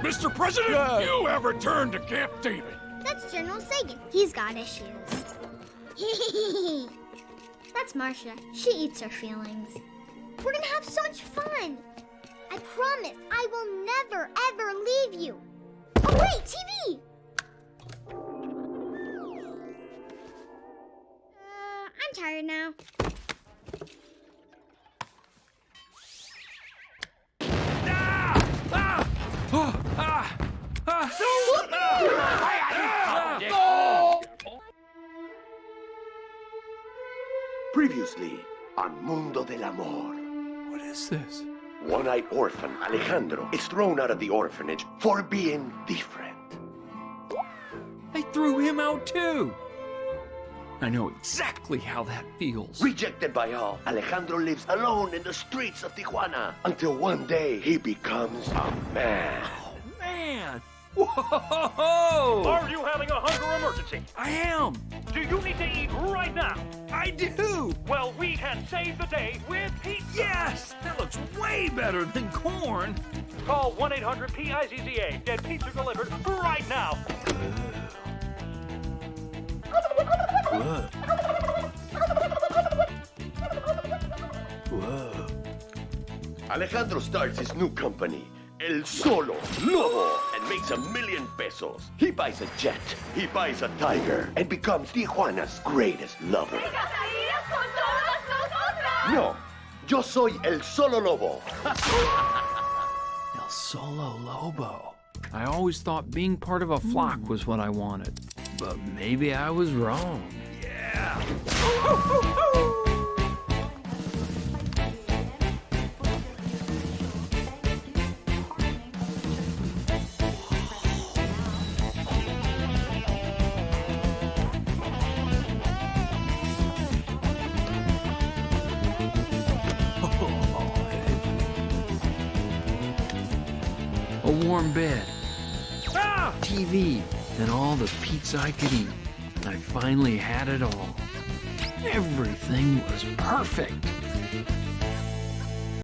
Mr. President, you have returned to Camp David. That's General Sagan. He's got issues. That's Marcia. She eats her feelings. We're gonna have so much fun. I promise I will never, ever leave you. Oh, wait, TV! I'm tired now. Previously on Mundo del Amor. What is this? One-eyed orphan Alejandro is thrown out of the orphanage for being different. They threw him out too. I know exactly how that feels. Rejected by all, Alejandro lives alone in the streets of Tijuana until one day he becomes a man. Oh, man. Whoa! Are you having a hunger emergency? I am. Do you need to eat right now? I do. Well, we can save the day with pizza. Yes, that looks way better than corn. Call 1-800-PIZZA. Get pizza delivered right now. Whoa. Whoa. Alejandro starts his new company, El Solo Lobo, and makes $1 million pesos. He buys a jet, he buys a tiger, and becomes Tijuana's greatest lover. No, yo soy El Solo Lobo. El Solo Lobo. I always thought being part of a flock was what I wanted, but maybe I was wrong. Yeah. A warm bed, TV, and all the pizza I could eat. I finally had it all. Everything was perfect.